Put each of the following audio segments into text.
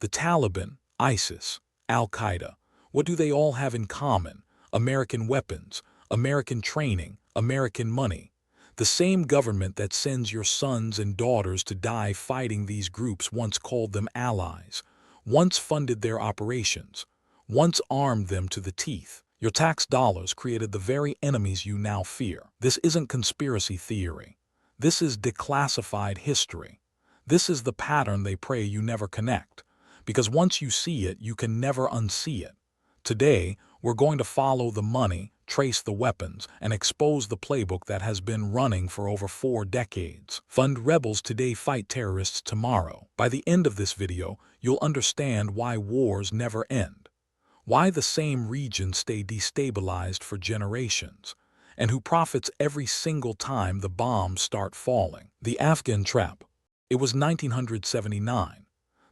The Taliban, ISIS, Al-Qaeda, what do they all have in common? American weapons, American training, American money. The same government that sends your sons and daughters to die fighting these groups once called them allies, once funded their operations, once armed them to the teeth. Your tax dollars created the very enemies you now fear. This isn't conspiracy theory. This is declassified history. This is the pattern they pray you never connect, because once you see it, you can never unsee it. Today, we're going to follow the money, trace the weapons, and expose the playbook that has been running for over 4 decades. Fund rebels today, fight terrorists tomorrow. By the end of this video, you'll understand why wars never end, why the same regions stay destabilized for generations, and who profits every single time the bombs start falling. The Afghan trap. It was 1979.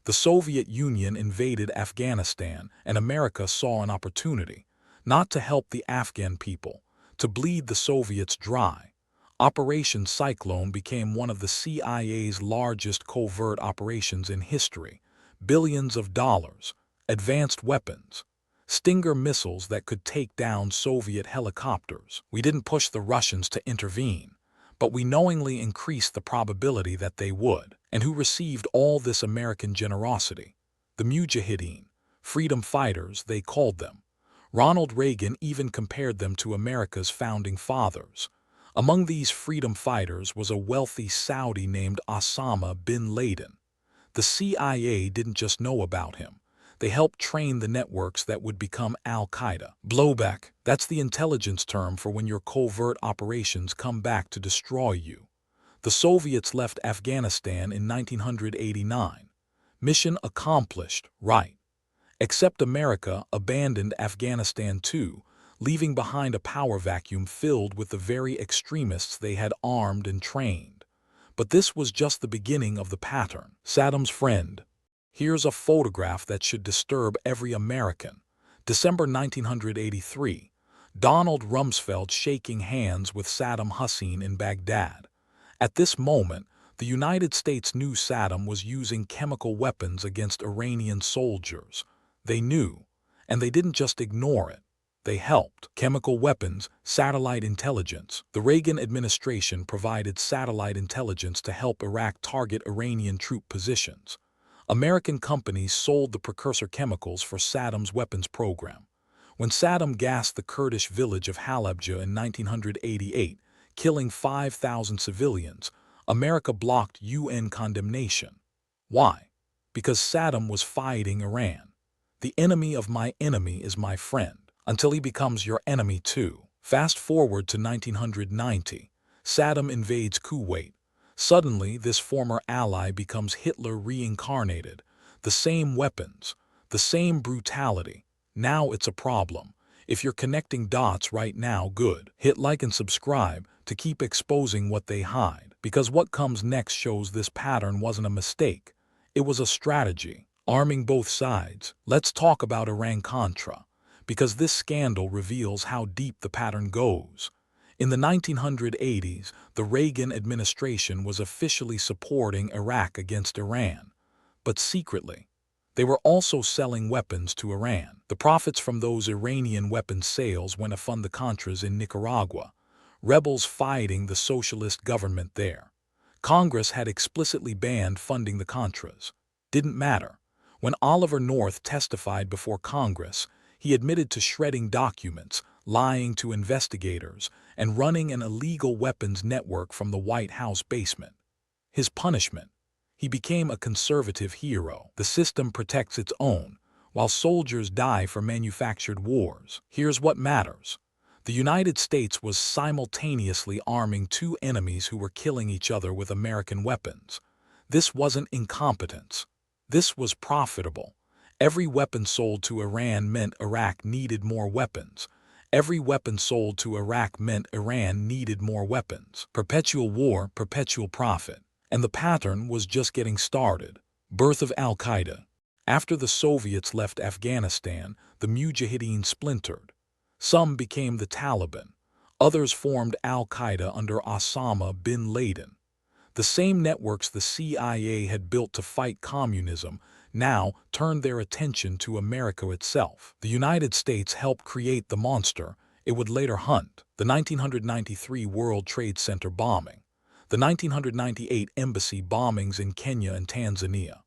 The Soviet Union invaded Afghanistan, and America saw an opportunity, not to help the Afghan people, to bleed the Soviets dry. Operation Cyclone became one of the CIA's largest covert operations in history. Billions of dollars, advanced weapons, Stinger missiles that could take down Soviet helicopters. We didn't push the Russians to intervene, but we knowingly increased the probability that they would. And who received all this American generosity? The Mujahideen, freedom fighters, they called them. Ronald Reagan even compared them to America's founding fathers. Among these freedom fighters was a wealthy Saudi named Osama bin Laden. The CIA didn't just know about him. They helped train the networks that would become Al-Qaeda. Blowback, that's the intelligence term for when your covert operations come back to destroy you. The Soviets left Afghanistan in 1989. Mission accomplished, right? Except America abandoned Afghanistan too, leaving behind a power vacuum filled with the very extremists they had armed and trained. But this was just the beginning of the pattern. Saddam's friend. Here's a photograph that should disturb every American. December 1983. Donald Rumsfeld shaking hands with Saddam Hussein in Baghdad. At this moment, the United States knew Saddam was using chemical weapons against Iranian soldiers. They knew, and they didn't just ignore it. They helped. Chemical weapons, satellite intelligence. The Reagan administration provided satellite intelligence to help Iraq target Iranian troop positions. American companies sold the precursor chemicals for Saddam's weapons program. When Saddam gassed the Kurdish village of Halabja in 1988, killing 5,000 civilians, America blocked UN condemnation. Why? Because Saddam was fighting Iran. The enemy of my enemy is my friend, until he becomes your enemy too. Fast forward to 1990. Saddam invades Kuwait. Suddenly, this former ally becomes Hitler reincarnated. The same weapons, the same brutality. Now it's a problem. If you're connecting dots right now, good. Hit like and subscribe to keep exposing what they hide, because what comes next shows this pattern wasn't a mistake. It was a strategy, arming both sides. Let's talk about Iran-Contra, because this scandal reveals how deep the pattern goes. In the 1980s, the Reagan administration was officially supporting Iraq against Iran, but secretly, they were also selling weapons to Iran. The profits from those Iranian weapons sales went to fund the Contras in Nicaragua, rebels fighting the socialist government there. Congress had explicitly banned funding the Contras. Didn't matter. When Oliver North testified before Congress, he admitted to shredding documents, lying to investigators, and running an illegal weapons network from the White House basement. His punishment? He became a conservative hero. The system protects its own, while soldiers die for manufactured wars. Here's what matters. The United States was simultaneously arming 2 enemies who were killing each other with American weapons. This wasn't incompetence. This was profitable. Every weapon sold to Iran meant Iraq needed more weapons. Every weapon sold to Iraq meant Iran needed more weapons. Perpetual war, perpetual profit. And the pattern was just getting started. Birth of Al-Qaeda. After the Soviets left Afghanistan, the Mujahideen splintered. Some became the Taliban. Others formed Al-Qaeda under Osama bin Laden. The same networks the CIA had built to fight communism now turned their attention to America itself. The United States helped create the monster it would later hunt: the 1993 World Trade Center bombing, the 1998 embassy bombings in Kenya and Tanzania,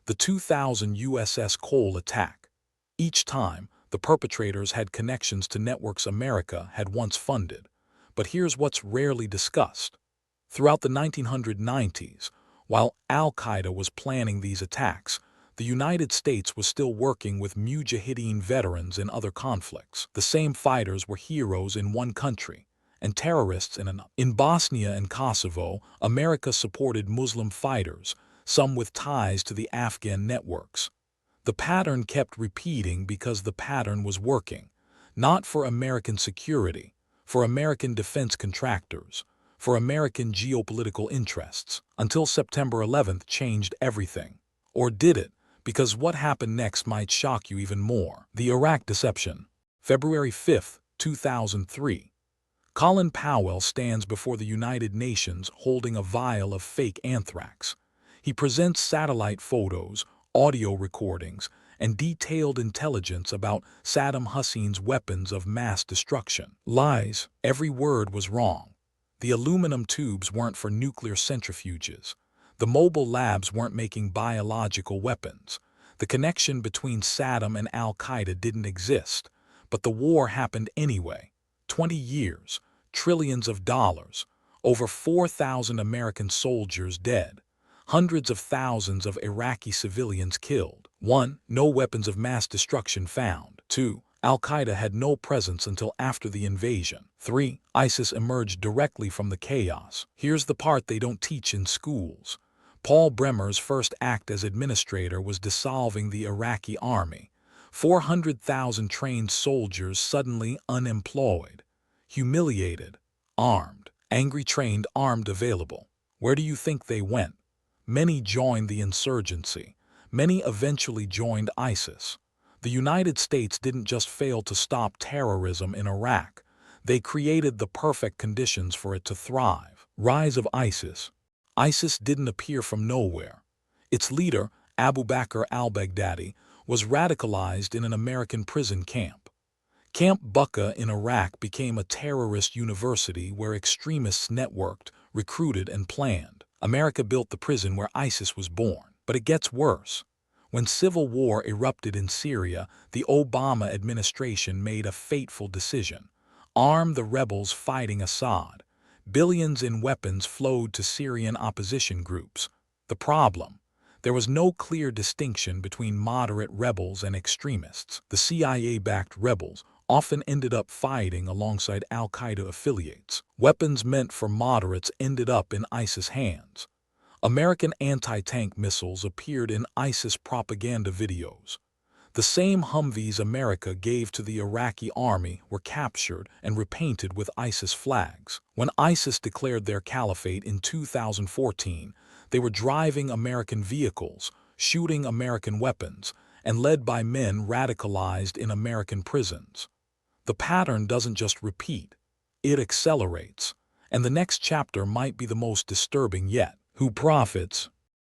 the 2000 USS Cole attack. Each time, the perpetrators had connections to networks America had once funded. But here's what's rarely discussed. Throughout the 1990s, while Al-Qaeda was planning these attacks, the United States was still working with Mujahideen veterans in other conflicts. The same fighters were heroes in one country and terrorists in another. In Bosnia and Kosovo, America supported Muslim fighters, some with ties to the Afghan networks. The pattern kept repeating because the pattern was working, not for American security, for American defense contractors, for American geopolitical interests, until September 11th changed everything. Or did it? Because what happened next might shock you even more. The Iraq deception. February 5, 2003. Colin Powell stands before the United Nations holding a vial of fake anthrax. He presents satellite photos, audio recordings, and detailed intelligence about Saddam Hussein's weapons of mass destruction. Lies. Every word was wrong. The aluminum tubes weren't for nuclear centrifuges. The mobile labs weren't making biological weapons. The connection between Saddam and Al-Qaeda didn't exist. But the war happened anyway. 20 years, trillions of dollars, over 4,000 American soldiers dead, hundreds of thousands of Iraqi civilians killed. 1. No weapons of mass destruction found. 2. Al-Qaeda had no presence until after the invasion. 3. ISIS emerged directly from the chaos. Here's the part they don't teach in schools. Paul Bremer's first act as administrator was dissolving the Iraqi army. 400,000 trained soldiers suddenly unemployed, humiliated, armed, angry, trained, armed, available. Where do you think they went? Many joined the insurgency. Many eventually joined ISIS. The United States didn't just fail to stop terrorism in Iraq. They created the perfect conditions for it to thrive. Rise of ISIS. ISIS didn't appear from nowhere. Its leader, Abu Bakr al-Baghdadi, was radicalized in an American prison camp. Camp Bucca in Iraq became a terrorist university where extremists networked, recruited, and planned. America built the prison where ISIS was born. But it gets worse. When civil war erupted in Syria, the Obama administration made a fateful decision: arm the rebels fighting Assad. Billions in weapons flowed to Syrian opposition groups. The problem: there was no clear distinction between moderate rebels and extremists. The CIA-backed rebels often ended up fighting alongside Al-Qaeda affiliates. Weapons meant for moderates ended up in ISIS hands. American anti-tank missiles appeared in ISIS propaganda videos. The same Humvees America gave to the Iraqi army were captured and repainted with ISIS flags. When ISIS declared their caliphate in 2014, they were driving American vehicles, shooting American weapons, and led by men radicalized in American prisons. The pattern doesn't just repeat, it accelerates. And the next chapter might be the most disturbing yet. Who profits?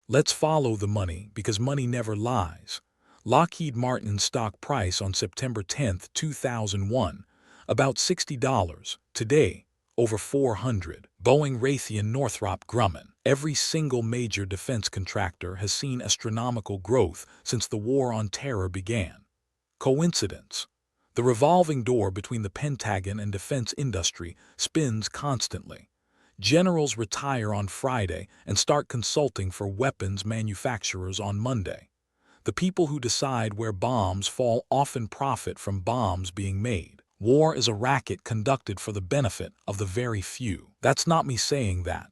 Let's follow the money, because money never lies. Lockheed Martin's stock price on September 10, 2001, about $60. Today, over $400. Boeing, Raytheon, Northrop Grumman. Every single major defense contractor has seen astronomical growth since the war on terror began. Coincidence? The revolving door between the Pentagon and defense industry spins constantly. Generals retire on Friday and start consulting for weapons manufacturers on Monday. The people who decide where bombs fall often profit from bombs being made. War is a racket conducted for the benefit of the very few. That's not me saying that.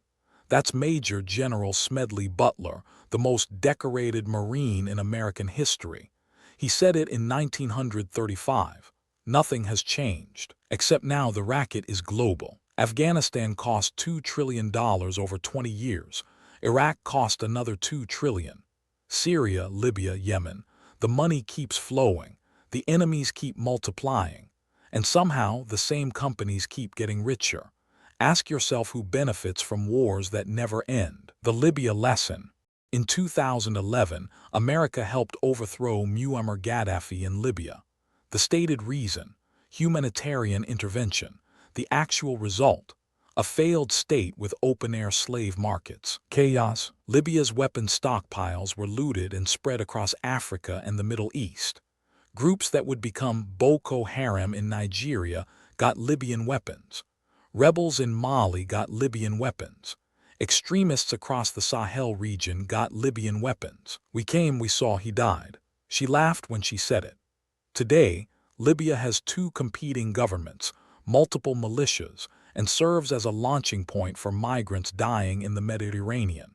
That's Major General Smedley Butler, the most decorated Marine in American history. He said it in 1935. Nothing has changed, except now the racket is global. Afghanistan cost $2 trillion over 20 years. Iraq cost another $2 trillion. Syria, Libya, Yemen. The money keeps flowing. The enemies keep multiplying. And somehow the same companies keep getting richer. Ask yourself who benefits from wars that never end. The Libya lesson. In 2011, America helped overthrow Muammar Gaddafi in Libya. The stated reason: humanitarian intervention. The actual result: a failed state with open-air slave markets. Chaos. Libya's weapons stockpiles were looted and spread across Africa and the Middle East. Groups that would become Boko Haram in Nigeria got Libyan weapons. Rebels in Mali got Libyan weapons. Extremists across the Sahel region got Libyan weapons. We came, we saw, he died. She laughed when she said it. Today, Libya has two competing governments, multiple militias, and serves as a launching point for migrants dying in the Mediterranean.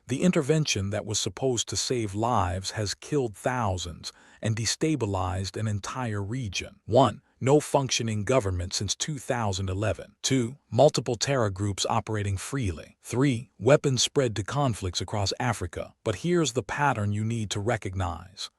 The intervention that was supposed to save lives has killed thousands and destabilized an entire region. 1. No functioning government since 2011. 2. Multiple terror groups operating freely. 3. Weapons spread to conflicts across Africa. But here's the pattern you need to recognize.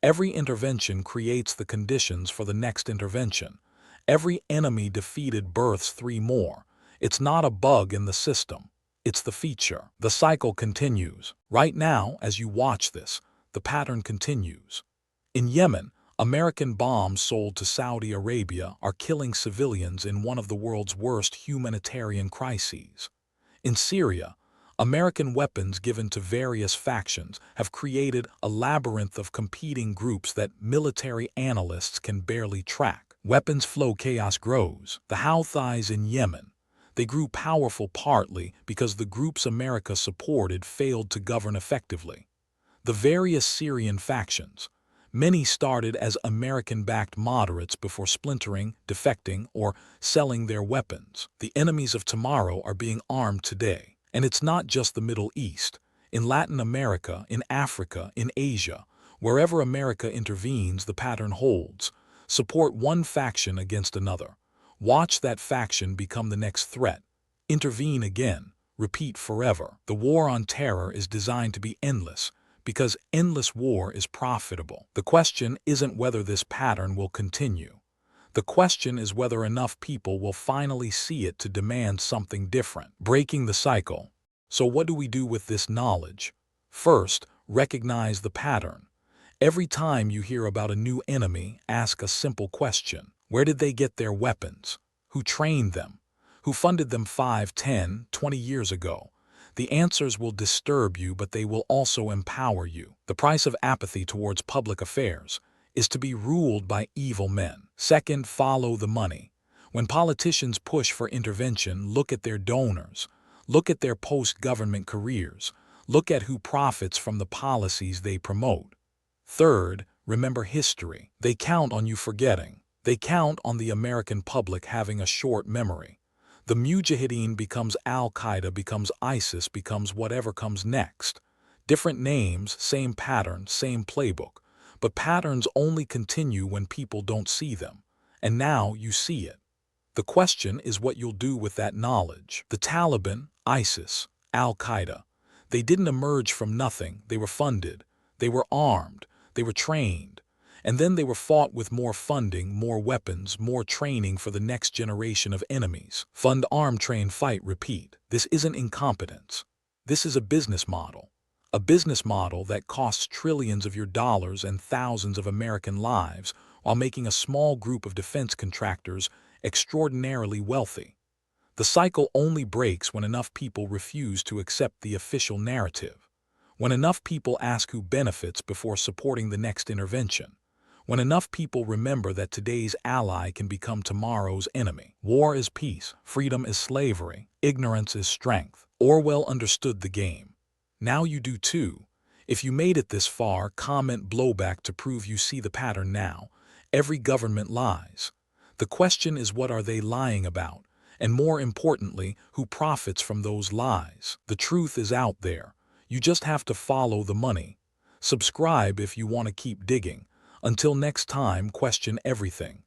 Every intervention creates the conditions for the next intervention. Every enemy defeated births 3 more. It's not a bug in the system. It's the feature. The cycle continues. Right now, as you watch this, the pattern continues. In Yemen, American bombs sold to Saudi Arabia are killing civilians in one of the world's worst humanitarian crises. In Syria, American weapons given to various factions have created a labyrinth of competing groups that military analysts can barely track. Weapons flow, chaos grows. The Houthis in Yemen. They grew powerful partly because the groups America supported failed to govern effectively. The various Syrian factions. Many started as American-backed moderates before splintering, defecting, or selling their weapons. The enemies of tomorrow are being armed today. And it's not just the Middle East. In Latin America, in Africa, in Asia, wherever America intervenes, the pattern holds. Support one faction against another. Watch that faction become the next threat. Intervene again. Repeat forever. The war on terror is designed to be endless, because endless war is profitable. The question isn't whether this pattern will continue. The question is whether enough people will finally see it to demand something different. Breaking the cycle. So what do we do with this knowledge? First, recognize the pattern. Every time you hear about a new enemy, ask a simple question. Where did they get their weapons? Who trained them? Who funded them 5, 10, 20 years ago? The answers will disturb you, but they will also empower you. The price of apathy towards public affairs is to be ruled by evil men. Second, follow the money. When politicians push for intervention, look at their donors. Look at their post-government careers. Look at who profits from the policies they promote. Third, remember history. They count on you forgetting. They count on the American public having a short memory. The Mujahideen becomes Al-Qaeda, becomes ISIS, becomes whatever comes next. Different names, same pattern, same playbook. But patterns only continue when people don't see them. And now you see it. The question is what you'll do with that knowledge. The Taliban, ISIS, Al-Qaeda. They didn't emerge from nothing. They were funded. They were armed. They were trained. And then they were fought with more funding, more weapons, more training for the next generation of enemies. Fund, arm, train, fight, repeat. This isn't incompetence. This is a business model. A business model that costs trillions of your dollars and thousands of American lives while making a small group of defense contractors extraordinarily wealthy. The cycle only breaks when enough people refuse to accept the official narrative. When enough people ask who benefits before supporting the next intervention. When enough people remember that today's ally can become tomorrow's enemy. War is peace, freedom is slavery, ignorance is strength. Orwell understood the game. Now you do too. If you made it this far, comment blowback to prove you see the pattern now. Every government lies. The question is, what are they lying about? And more importantly, who profits from those lies? The truth is out there. You just have to follow the money. Subscribe if you want to keep digging. Until next time, question everything.